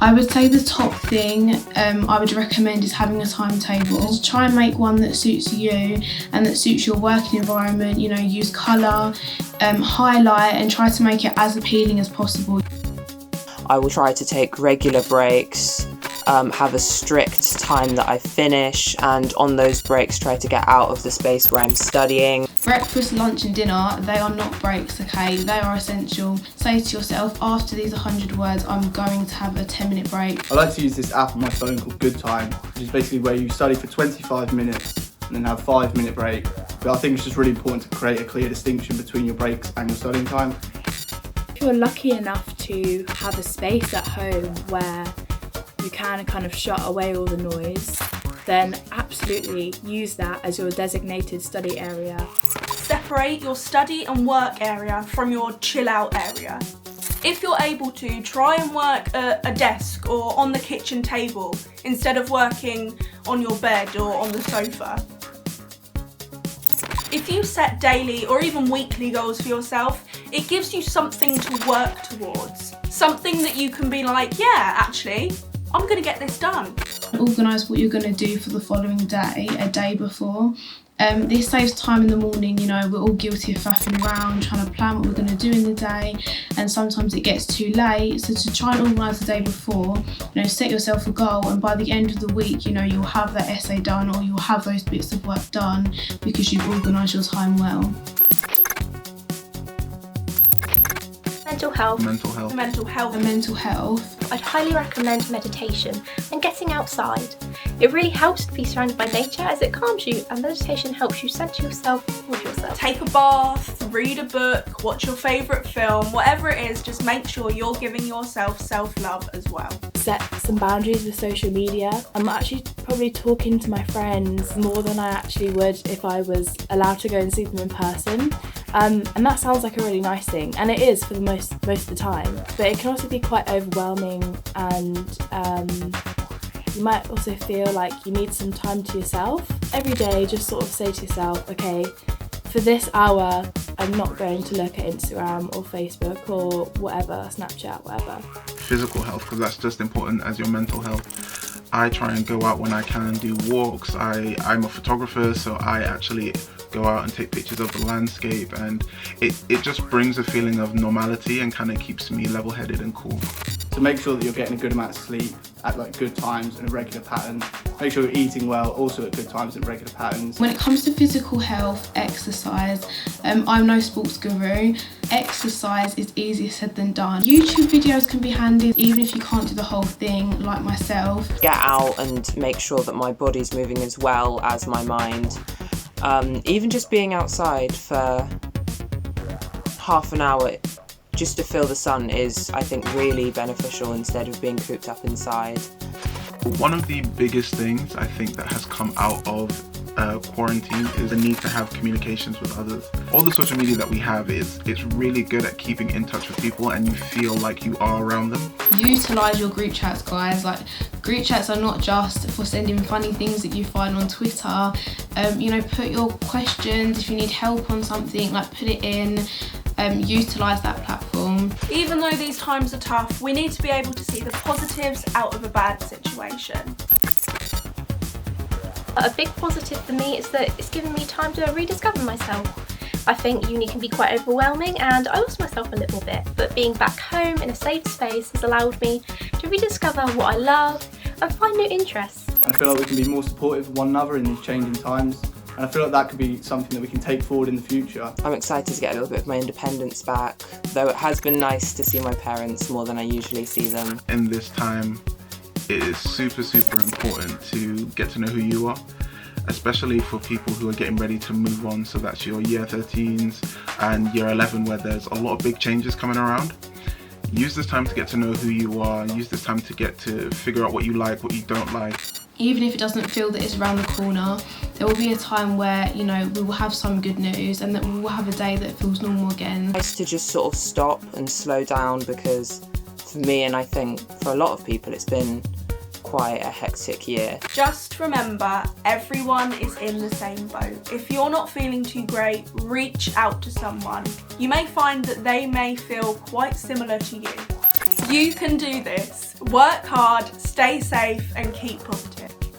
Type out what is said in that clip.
I would say the top thing I would recommend is having a timetable. Just try and make one that suits you and that suits your working environment. You know, use colour, highlight, and try to make it as appealing as possible. I will try to take regular breaks, have a strict time that I finish, and on those breaks try to get out of the space where I'm studying. Breakfast, lunch and dinner, they are not breaks, okay? They are essential. Say to yourself, after these 100 words, I'm going to have a 10-minute break. I like to use this app on my phone called Good Time, which is basically where you study for 25 minutes and then have a 5-minute break. But I think it's just really important to create a clear distinction between your breaks and your studying time. If you're lucky enough to have a space at home where you can kind of shut away all the noise, then absolutely use that as your designated study area. Separate your study and work area from your chill out area. If you're able to, try and work at a desk or on the kitchen table instead of working on your bed or on the sofa. If you set daily or even weekly goals for yourself, it gives you something to work towards. Something that you can be like, yeah, actually, I'm going to get this done. Organise what you're going to do for the following day, a day before. This saves time in the morning. You know, we're all guilty of faffing around, trying to plan what we're going to do in the day, and sometimes it gets too late. So to try and organise the day before, you know, set yourself a goal, and by the end of the week, you know, you'll have that essay done or you'll have those bits of work done because you've organised your time well. Mental health. Mental health. Mental health. And mental health. I'd highly recommend meditation and getting outside. It really helps to be surrounded by nature as it calms you, and meditation helps you center yourself with yourself. Take a bath, read a book, watch your favourite film, whatever it is, just make sure you're giving yourself self-love as well. Set some boundaries with social media. I'm actually probably talking to my friends more than I actually would if I was allowed to go and see them in person. And that sounds like a really nice thing, and it is for the most of the time, but it can also be quite overwhelming, and you might also feel like you need some time to yourself. Every day just sort of say to yourself, okay, for this hour I'm not going to look at Instagram or Facebook or whatever, Snapchat, whatever. Physical health, because that's just important as your mental health. I try and go out when I can, do walks. I'm a photographer, so I actually go out and take pictures of the landscape, and it just brings a feeling of normality and kind of keeps me level-headed and cool. So make sure that you're getting a good amount of sleep at like good times and a regular pattern. Make sure you're eating well, also at good times and regular patterns. When it comes to physical health, exercise, I'm no sports guru. Exercise is easier said than done. YouTube videos can be handy, even if you can't do the whole thing, like myself. Get out and make sure that my body's moving as well as my mind. Even just being outside for half an hour just to feel the sun is, I think, really beneficial instead of being cooped up inside. One of the biggest things I think that has come out of quarantine is the need to have communications with others. All the social media that we have it's really good at keeping in touch with people, and you feel like you are around them. Utilise your group chats, guys. Like, group chats are not just for sending funny things that you find on Twitter. You know, put your questions, if you need help on something, like put it in. Utilise that platform. Even though these times are tough, we need to be able to see the positives out of a bad situation. A big positive for me is that it's given me time to rediscover myself. I think uni can be quite overwhelming and I lost myself a little bit, but being back home in a safe space has allowed me to rediscover what I love and find new interests. And I feel like we can be more supportive of one another in these changing times. And I feel like that could be something that we can take forward in the future. I'm excited to get a little bit of my independence back, though it has been nice to see my parents more than I usually see them. In this time, it is super important to get to know who you are, especially for people who are getting ready to move on. So that's your year 13s and year 11, where there's a lot of big changes coming around. Use this time to get to know who you are. Use this time to get to figure out what you like, what you don't like. Even if it doesn't feel that it's around the corner, there will be a time where, you know, we will have some good news and that we will have a day that feels normal again. Nice to just sort of stop and slow down, because for me, and I think for a lot of people, it's been quite a hectic year. Just remember, everyone is in the same boat. If you're not feeling too great, reach out to someone. You may find that they may feel quite similar to you. You can do this. Work hard, stay safe and keep positive.